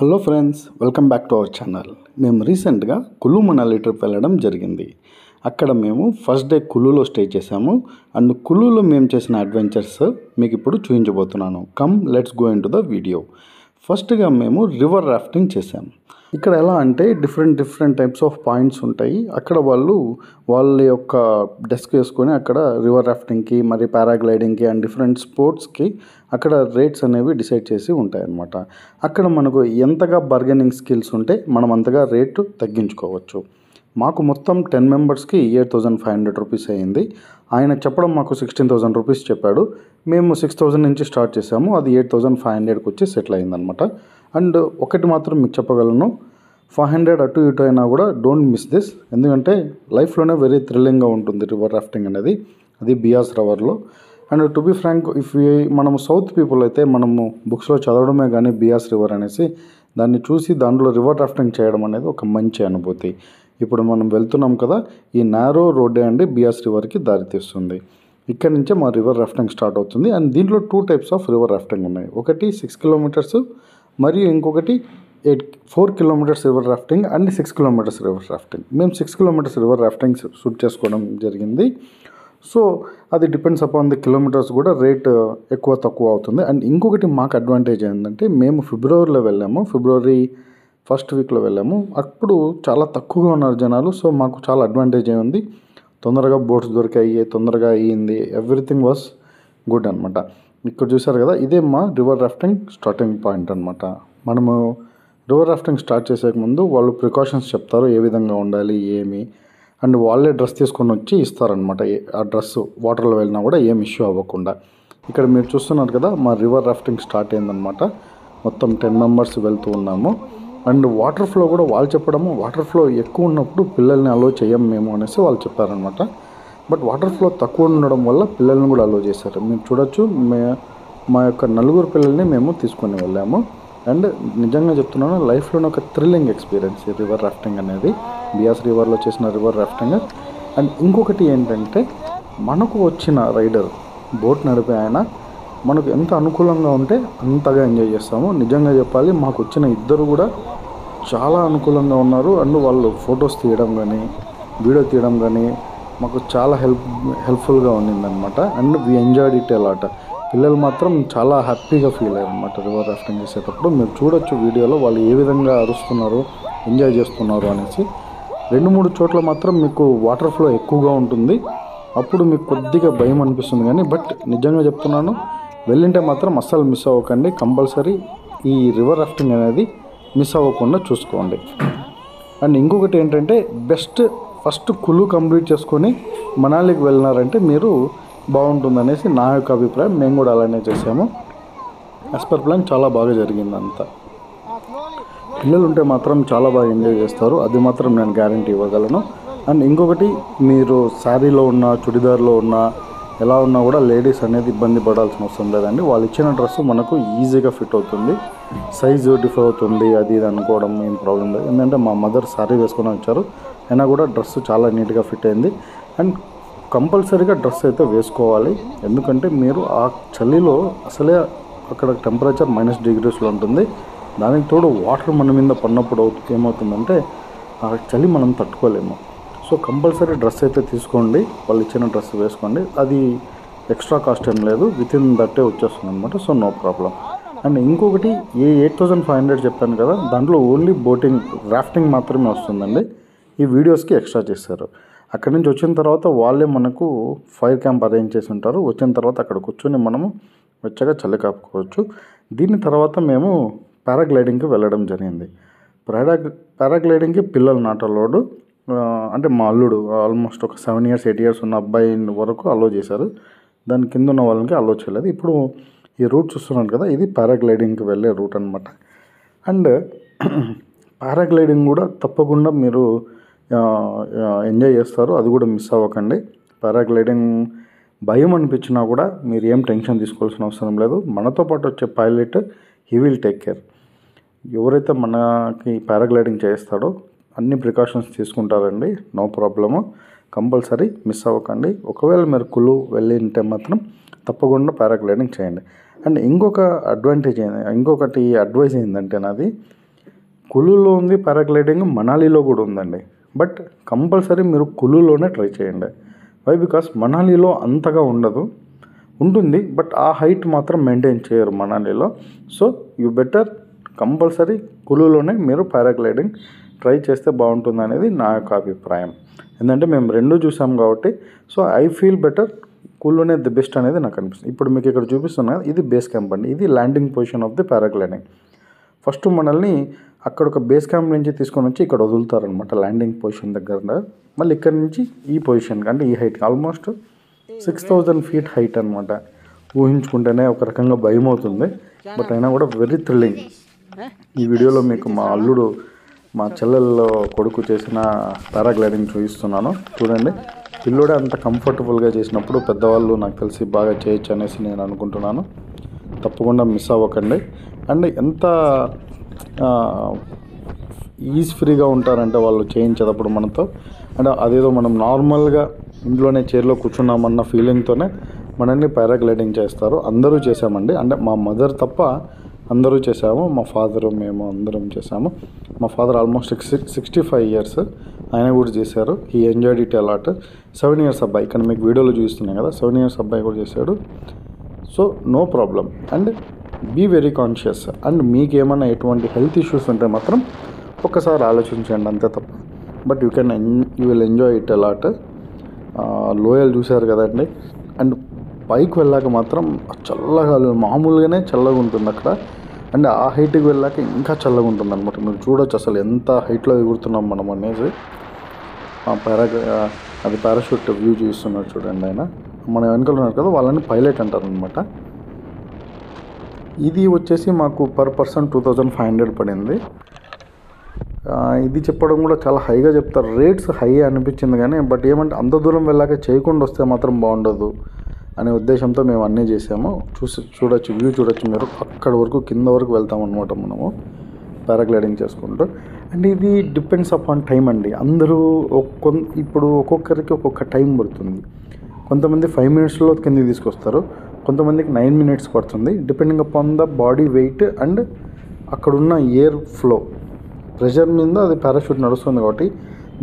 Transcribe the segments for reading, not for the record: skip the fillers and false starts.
Hello friends, welcome back to our channel. మేము రీసెంట్గా కులు Manali trip వెళ్ళడం జరిగింది. అక్కడ మేము ఫస్ట్ డే కులులో స్టే చేసాము. అండ్ కులులో మేము చేసిన అడ్వెంచర్స్ మీకు ఇప్పుడు చూపించబోతున్నాను. Come let's go in to the video. ఫస్ట్గా మేము రివర్ రాఫ్టింగ్ చేసాము. ఇక్కడ ఎలా అంటే డిఫరెంట్ టైప్స్ ఆఫ్ పాయింట్స్ ఉంటాయి. అక్కడ వాళ్ళ యొక్క డెస్క్ వేసుకొని అక్కడ రివర్ రాఫ్టింగ్కి మరి పారాగ్లైడింగ్కి అండ్ డిఫరెంట్ స్పోర్ట్స్కి అక్కడ రేట్స్ అనేవి డిసైడ్ చేసి ఉంటాయన్నమాట. అక్కడ మనకు ఎంతగా బార్గెనింగ్ స్కిల్స్ ఉంటే మనం అంతగా రేటు తగ్గించుకోవచ్చు. మాకు మొత్తం 10 మెంబర్స్కి 8,500 రూపీస్ అయ్యింది. ఆయన చెప్పడం మాకు 16,000 రూపీస్ చెప్పాడు. మేము 6,000 నుంచి స్టార్ట్ చేసాము. అది 8,500కి వచ్చి సెటిల్ అయిందనమాట. అండ్ ఒకటి మాత్రం మీకు చెప్పగలను, 500 అటు ఇటు అయినా కూడా డోంట్ మిస్ దిస్. ఎందుకంటే లైఫ్లోనే వెరీ థ్రిల్లింగ్గా ఉంటుంది రివర్ రాఫ్టింగ్ అనేది. అది బియాస్ రివర్లో. అండ్ టు బి ఫ్రాంక్, మనము సౌత్ పీపుల్ అయితే మనము బుక్స్లో చదవడమే కానీ బియాస్ రివర్ అనేసి దాన్ని చూసి దాంట్లో రివర్ రాఫ్టింగ్ చేయడం అనేది ఒక మంచి అనుభూతి. ఇప్పుడు మనం వెళ్తున్నాం కదా, ఈ నారో రోడ్డే అండి బియాస్ రివర్కి దారితీస్తుంది. ఇక్కడ నుంచే మా రివర్ రాఫ్టింగ్ స్టార్ట్ అవుతుంది. అండ్ దీంట్లో 2 టైప్స్ ఆఫ్ రివర్ రాఫ్టింగ్ ఉన్నాయి. ఒకటి 6 కిలోమీటర్స్ మరియు ఇంకొకటి 4 kilometres river rafting and 6 kilometres river rafting. మేము 6 కిలోమీటర్స్ రివర్ రాఫ్టింగ్ షూట్ చేసుకోవడం జరిగింది. సో అది డిపెండ్స్ అపాన్ ది కిలోమీటర్స్ కూడా రేట్ ఎక్కువ తక్కువ అవుతుంది. అండ్ ఇంకొకటి మాకు అడ్వాంటేజ్ ఏంటంటే మేము ఫిబ్రవరిలో వెళ్ళాము. ఫిబ్రవరి ఫస్ట్ వీక్లో వెళ్ళాము. అప్పుడు చాలా తక్కువగా ఉన్నారు జనాలు. సో మాకు చాలా అడ్వాంటేజ్ ఉంది. తొందరగా బోట్స్ దొరికాయి, తొందరగా అయ్యింది. ఎవ్రీథింగ్ వాస్ గుడ్ అనమాట. ఇక్కడ చూసారు కదా, ఇదే మా రివర్ రాఫ్టింగ్ స్టార్టింగ్ పాయింట్ అనమాట. మనము రివర్ రాఫ్టింగ్ స్టార్ట్ చేసే ముందు వాళ్ళు ప్రికాషన్స్ చెప్తారు, ఏ విధంగా ఉండాలి ఏమి. అండ్ వాళ్ళే డ్రెస్ తీసుకొని వచ్చి ఇస్తారనమాట. ఆ డ్రెస్ వాటర్లో వెళ్ళినా కూడా ఏం ఇష్యూ అవ్వకుండా. ఇక్కడ మీరు చూస్తున్నారు కదా, మా రివర్ రాఫ్టింగ్ స్టార్ట్ అయిందనమాట. మొత్తం 10 మెంబర్స్ వెళ్తూ ఉన్నాము. అండ్ వాటర్ ఫ్లో కూడా వాళ్ళు చెప్పడము, వాటర్ ఫ్లో ఎక్కువ ఉన్నప్పుడు పిల్లల్ని అలో చేయం మేము అనేసి వాళ్ళు చెప్పారనమాట. బట్ వాటర్ ఫ్లో తక్కువ ఉండడం వల్ల పిల్లల్ని కూడా అలో చేశారు. మీరు చూడొచ్చు, మా యొక్క 4 పిల్లల్ని మేము తీసుకొని వెళ్ళాము. అండ్ నిజంగా చెప్తున్నాను, లైఫ్లోనే ఒక థ్రిల్లింగ్ ఎక్స్పీరియన్స్ ఈ రివర్ రాఫ్టింగ్ అనేది, బియాస్ రివర్లో చేసిన రివర్ రాఫ్టింగ్. అండ్ ఇంకొకటి ఏంటంటే, మనకు వచ్చిన రైడర్, బోట్ నడిపే ఆయన మనకు ఎంత అనుకూలంగా ఉంటే అంతగా ఎంజాయ్ చేస్తాము. నిజంగా చెప్పాలి, మాకు వచ్చిన ఇద్దరు కూడా చాలా అనుకూలంగా ఉన్నారు. అండ్ వాళ్ళు ఫొటోస్ తీయడం కానీ వీడియో తీయడం కానీ మాకు చాలా హెల్ప్ఫుల్గా ఉండిందనమాట. And we enjoyed it a lot. పిల్లలు మాత్రం చాలా హ్యాపీగా ఫీల్ అయ్యారు అనమాట రివర్ రాఫ్టింగ్ చేసేటప్పుడు. మీరు చూడొచ్చు వీడియోలో వాళ్ళు ఏ విధంగా అరుస్తున్నారు, ఎంజాయ్ చేస్తున్నారు అనేసి. 2-3 చోట్ల మాత్రం మీకు వాటర్ ఫ్లో ఎక్కువగా ఉంటుంది. అప్పుడు మీకు కొద్దిగా భయం అనిపిస్తుంది కానీ, బట్ నిజంగా చెప్తున్నాను, వెళ్ళింటే మాత్రం అస్సలు మిస్ అవ్వకండి. కంపల్సరీ ఈ రివర్ రాఫ్టింగ్ అనేది మిస్ అవ్వకుండా చూసుకోండి. అండ్ ఇంకొకటి ఏంటంటే, ఫస్ట్ కులు కంప్లీట్ చేసుకొని మనాలికి వెళ్ళినారంటే మీరు బాగుంటుందనేసి నా యొక్క అభిప్రాయం. మేము కూడా అలానే చేసాము. యాజ్ పర్ ప్లాన్ చాలా బాగా జరిగింది అంతా. పిల్లలు ఉంటే మాత్రం చాలా బాగా ఎంజాయ్ చేస్తారు, అది మాత్రం నేను గ్యారంటీ ఇవ్వగలను. అండ్ ఇంకొకటి, మీరు శారీలో ఉన్నా చుడిదార్లో ఉన్నా ఎలా ఉన్నా కూడా లేడీస్ అనేది ఇబ్బంది పడాల్సిన అవసరం లేదండి. వాళ్ళు ఇచ్చిన డ్రెస్సు మనకు ఈజీగా ఫిట్ అవుతుంది. సైజు డిఫర్ అవుతుంది, అది ఇది అనుకోవడం ఏం ప్రాబ్లం లేదు. ఎందుకంటే మా మదర్ శారీ వేసుకొని వచ్చారు, అయినా కూడా డ్రెస్సు చాలా నీట్గా ఫిట్ అయింది. అండ్ కంపల్సరీగా డ్రెస్ అయితే వేసుకోవాలి. ఎందుకంటే మీరు ఆ చలిలో అసలే అక్కడ టెంపరేచర్ -డిగ్రీస్లో ఉంటుంది. దానికి తోడు వాటర్ మన మీద పడినప్పుడు ఏమవుతుందంటే ఆ చలి మనం తట్టుకోలేము. సో కంపల్సరీ డ్రెస్ అయితే తీసుకోండి, వాళ్ళు ఇచ్చిన డ్రెస్ వేసుకోండి. అది ఎక్స్ట్రా కాస్ట్ ఏం లేదు, వితిన్ దట్టే వచ్చేస్తుంది అనమాట. So no problem. అండ్ ఇంకొకటి, 8,500 చెప్పాను కదా, దాంట్లో ఓన్లీ రాఫ్టింగ్ మాత్రమే వస్తుందండి. ఈ వీడియోస్కి ఎక్స్ట్రా చేశారు. అక్కడి నుంచి వచ్చిన తర్వాత వాళ్ళే మనకు ఫైర్ క్యాంప్ అరేంజ్ చేసి ఉంటారు. వచ్చిన తర్వాత అక్కడ కూర్చొని మనము వెచ్చగా చలి కాపుకోవచ్చు. దీని తర్వాత మేము పారాగ్లైడింగ్కి వెళ్ళడం జరిగింది. పారాగ్లైడింగ్కి పిల్లలు నాట్ అలౌడ్. అంటే మా అల్లుడు ఆల్మోస్ట్ ఒక 7 years 8 years ఉన్న అబ్బాయి వరకు అలో చేశారు. దాని కింద ఉన్న వాళ్ళకి అలో చేయలేదు. ఇప్పుడు ఈ రూట్ చూస్తున్నాను కదా, ఇది పారాగ్లైడింగ్కి వెళ్ళే రూట్ అనమాట. అండ్ పారాగ్లైడింగ్ కూడా తప్పకుండా మీరు ఎంజాయ్ చేస్తారు, అది కూడా మిస్ అవ్వకండి. పారాగ్లైడింగ్ భయం అనిపించినా కూడా మీరు ఏం టెన్షన్ తీసుకోవాల్సిన అవసరం లేదు. మనతో పాటు వచ్చే pilot, he will take care. ఎవరైతే మనకి పారాగ్లైడింగ్ చేస్తాడో అన్ని ప్రికాషన్స్ తీసుకుంటారండి, నో ప్రాబ్లము. కంపల్సరీ మిస్ అవ్వకండి. ఒకవేళ మీరు కులు వెళ్ళింటే మాత్రం తప్పకుండా పారాగ్లైడింగ్ చేయండి. అండ్ ఇంకొకటి అడ్వైజ్ ఏంటంటే నాది, కులులో ఉంది పారాగ్లైడింగ్, మనాలిలో కూడా ఉందండి. బట్ కంపల్సరీ మీరు కులులోనే ట్రై చేయండి. వై? బికాస్ మనాలిలో అంతగా ఉండదు, ఉంటుంది బట్ ఆ హైట్ మాత్రం మెయింటైన్ చేయరు మనాలిలో. సో యూ బెటర్ కంపల్సరీ కులులోనే మీరు పారాగ్లైడింగ్ ట్రై చేస్తే బాగుంటుంది అనేది నా యొక్క అభిప్రాయం. ఎందుకంటే మేము రెండూ చూసాం కాబట్టి సో ఐ ఫీల్ బెటర్ కులులోనే ది బెస్ట్ అనేది నాకు అనిపిస్తుంది. ఇప్పుడు మీకు ఇక్కడ చూపిస్తున్నా ఇది బేస్ క్యాంప్ అండి, ఇది landing position of the paragliding. First మనల్ని అక్కడ ఒక బేస్ క్యాంప్ నుంచి తీసుకొని వచ్చి ఇక్కడ వదులుతారనమాట ల్యాండింగ్ పొజిషన్ దగ్గర. మళ్ళీ ఇక్కడ నుంచి ఈ పొజిషన్ అంటే ఈ హైట్ ఆల్మోస్ట్ 6000 feet హైట్ అనమాట. ఊహించుకుంటేనే ఒక రకంగా భయం అవుతుంది, బట్ అయినా కూడా వెరీ థ్రిల్లింగ్. ఈ వీడియోలో మీకు మా అల్లుడు మా చెల్లెల్లో కొడుకు చేసిన పారాగ్లైడింగ్ చూపిస్తున్నాను, చూడండి. పిల్లోడే అంత కంఫర్టబుల్గా చేసినప్పుడు పెద్దవాళ్ళు నాకు తెలిసి బాగా చేయొచ్చు అనేసి నేను అనుకుంటున్నాను. తప్పకుండా మిస్ అవ్వకండి. అండ్ ఎంత ఈజ్ ఫ్రీగా ఉంటారంటే వాళ్ళు చేయించేటప్పుడు మనతో, అంటే అదేదో మనం నార్మల్గా ఇంట్లోనే చైర్లో కూర్చున్నామన్న ఫీలింగ్తోనే మనల్ని పారాగ్లైడింగ్ చేస్తారు. అందరూ చేసామండి, అంటే మా మదర్ తప్ప అందరూ చేసాము. మా ఫాదరు మేము అందరం చేసాము. మా ఫాదర్ ఆల్మోస్ట్ 65 years, ఆయన కూడా చేశారు. He enjoyed it a lot. 7 years అబ్బాయి, ఇక్కడ మీకు వీడియోలో చూస్తున్నాయి కదా, 7 years అబ్బాయి కూడా చేశాడు. So no problem. And be very conscious. And మీకేమైనా ఎటువంటి హెల్త్ ఇష్యూస్ ఉంటే మాత్రం ఒక్కసారి ఆలోచించండి, అంతే తప్ప. But you will enjoy it a lot. లోయలు చూశారు కదండి. అండ్ పైకి వెళ్ళాక మాత్రం చల్లగా, మామూలుగానే చల్లగా ఉంటుంది అక్కడ. అండ్ ఆ హైట్కి వెళ్ళాక ఇంకా చల్లగా ఉంటుంది అనమాట. మీరు చూడొచ్చు అసలు ఎంత హైట్లో ఎగురుతున్నాం మనం అనేసి. అది పారాషూట్ వ్యూ చూస్తున్నారు చూడండి. ఆయన మన వెనకాల ఉన్నారు కదా, వాళ్ళని పైలట్ అంటారు అనమాట. ఇది వచ్చేసి మాకు పర్ పర్సన్ 2500 పడింది. ఇది చెప్పడం కూడా చాలా హైగా చెప్తారు, రేట్స్ హై అనిపించింది కానీ, బట్ ఏమంటే అంత దూరం వెళ్ళాక చేయకుండా వస్తే మాత్రం బాగుండదు అనే ఉద్దేశంతో మేము అన్నీ చేసాము. చూడొచ్చు, వ్యూ చూడొచ్చు మీరు. అక్కడ వరకు కింద వరకు వెళ్తాం అనమాట మనము పారాగ్లైడింగ్ చేసుకుంటూ. అండ్ ఇది డిపెండ్స్ అపాన్ టైం అండి. అందరూ ఇప్పుడు ఒక్కొక్కరికి ఒక్కొక్క టైం పడుతుంది. కొంతమంది 5 minutesలో కిందకి తీసుకొస్తారు, కొంతమందికి 9 minutes పడుతుంది, depending upon the body weight and అక్కడున్న ఎయిర్ ఫ్లో ప్రెషర్ మీద అది పారాషూట్ నడుస్తుంది కాబట్టి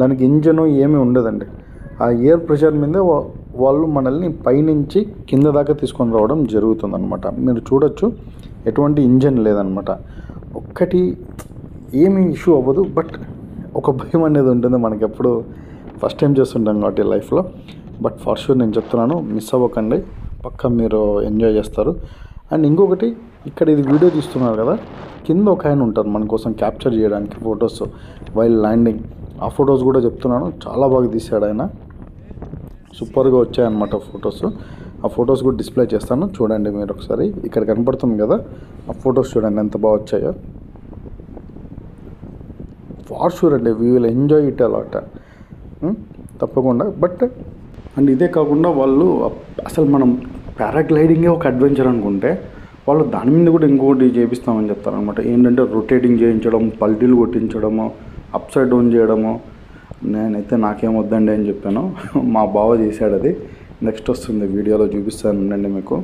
దానికి ఇంజను ఏమీ ఉండదండి. ఆ ఎయిర్ ప్రెషర్ మీదే వాళ్ళు మనల్ని పైనుంచి కింద దాకా తీసుకొని రావడం జరుగుతుంది అనమాట. మీరు చూడొచ్చు ఎటువంటి ఇంజన్ లేదనమాట. ఒక్కటి ఏమీ ఇష్యూ అవ్వదు, బట్ ఒక భయం అనేది ఉంటుంది మనకి ఎప్పుడు ఫస్ట్ టైం చేస్తుంటాం కాబట్టి లైఫ్లో. బట్ ఫర్ షూర్ నేను చెప్తున్నాను, మిస్ అవ్వకండి, పక్కా మీరు ఎంజాయ్ చేస్తారు. అండ్ ఇంకొకటి, ఇక్కడ ఇది వీడియో తీస్తున్నారు కదా, కింద ఒక ఆయన ఉంటారు మన కోసం క్యాప్చర్ చేయడానికి ఫొటోస్ వైల్ ల్యాండింగ్. ఆ ఫొటోస్ కూడా చెప్తున్నాను, చాలా బాగా తీశాడు ఆయన, సూపర్గా వచ్చాయన్నమాట ఫొటోస్. ఆ ఫొటోస్ కూడా డిస్ప్లే చేస్తాను, చూడండి మీరు ఒకసారి. ఇక్కడ కనపడుతుంది కదా, ఆ ఫొటోస్ చూడండి ఎంత బాగా వచ్చాయో. ఫార్ షూర్ అండి, we will enjoy it a lot తప్పకుండా. బట్ అండ్ ఇదే కాకుండా వాళ్ళు అసలు మనం పారాగ్లైడింగే ఒక అడ్వెంచర్ అనుకుంటే వాళ్ళు దాని మీద కూడా ఇంకొకటి చేపిస్తామని చెప్తారనమాట. ఏంటంటే రొటేటింగ్ చేయించడం, పల్టీలు కొట్టించడము, అప్ సైడ్ డౌన్ చేయడము. నేనైతే నాకేం వద్దండి అని చెప్పాను, మా బావ చేశాడు. అది నెక్స్ట్ వస్తుంది వీడియోలో చూపిస్తాను ఉండండి మీకు.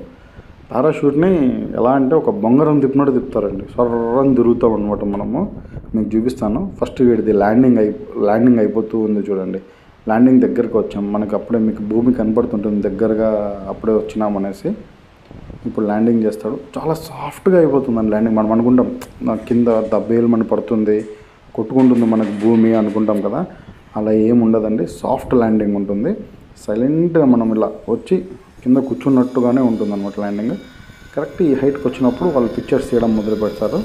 పారాషూట్ని ఎలా అంటే ఒక బొంగరం తిప్పినట్టు తిప్పుతారండి, సర్రని తిరుగుతాం అనమాట మనము. మీకు చూపిస్తాను. ఫస్ట్ వీడిది ల్యాండింగ్ అయిపోతూ ఉంది చూడండి. ల్యాండింగ్ దగ్గరికి వచ్చాం, మనకి అప్పుడే మీకు భూమి కనపడుతుంటుంది దగ్గరగా, అప్పుడే వచ్చినామనేసి. ఇప్పుడు ల్యాండింగ్ చేస్తాడు, చాలా సాఫ్ట్గా అయిపోతుందండి ల్యాండింగ్. మనం అనుకుంటాం కింద దబ్బేలు మన పడుతుంది, కొట్టుకుంటుంది మనకు భూమి అనుకుంటాం కదా, అలా ఏమి ఉండదండి. సాఫ్ట్ ల్యాండింగ్ ఉంటుంది. సైలెంట్గా మనం ఇలా వచ్చి కింద కూర్చున్నట్టుగానే ఉంటుంది అన్నమాట ల్యాండింగ్. కరెక్ట్ ఈ హైట్కి వచ్చినప్పుడు వాళ్ళు పిక్చర్స్ తీయడం మొదలు పెడతారు.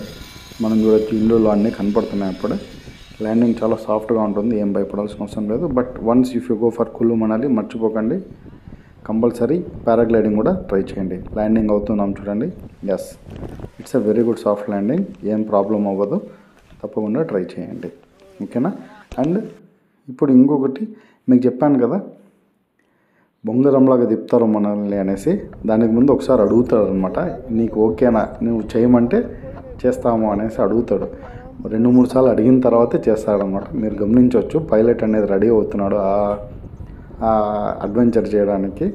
మనం చూడొచ్చు, ఇండ్లు అన్నీ కనపడుతున్నాయి అప్పుడే. ల్యాండింగ్ చాలా సాఫ్ట్గా ఉంటుంది, ఏం భయపడాల్సిన అవసరం లేదు. But once if you go for Kullu Manali, మర్చిపోకండి, కంపల్సరీ పారాగ్లైడింగ్ కూడా ట్రై చేయండి. ల్యాండింగ్ అవుతున్నాం చూడండి. Yes, it's a very good soft landing, ఏం ప్రాబ్లం అవ్వదు, తప్పకుండా ట్రై చేయండి, ఓకేనా. అండ్ ఇప్పుడు ఇంకొకటి మీకు చెప్పాను కదా, బొంగరంలాగా తిప్పుతారు మనల్ని అనేసి. దానికి ముందు ఒకసారి అడుగుతాడు అనమాట, నీకు ఓకేనా, నువ్వు చేయమంటే చేస్తాము అనేసి అడుగుతాడు. 2-3 సార్లు అడిగిన తర్వాతే చేస్తాడనమాట. మీరు గమనించవచ్చు, పైలట్ అనేది రెడీ అవుతున్నాడు ఆ అడ్వెంచర్ చేయడానికి.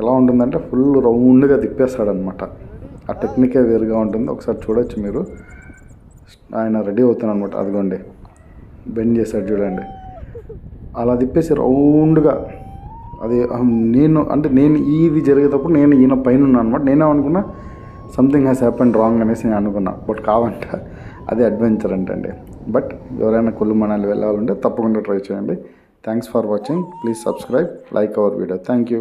ఎలా ఉంటుందంటే ఫుల్ రౌండ్గా తిప్పేస్తాడనమాట. ఆ టెక్నికే వేరుగా ఉంటుంది, ఒకసారి చూడొచ్చు మీరు. ఆయన రెడీ అవుతున్నాను అనమాట. అదిగోండి బెండ్ చేశాడు చూడండి, అలా తిప్పేసి రౌండ్గా అది నేను ఇది జరిగేటప్పుడు నేను ఈయన పైన ఉన్నాను అనమాట. నేనేమనుకున్నా సంథింగ్ హ్యాస్ హ్యాపెండ్ రాంగ్ అనేసి నేను అనుకున్నా, బట్ కావంట, అదే అడ్వెంచర్ అంటండి. బట్ ఎవరైనా కుల్లు మనాలి వెళ్ళాలంటే తప్పకుండా ట్రై చేయండి. Thanks for watching. Please subscribe, like our video. Thank you.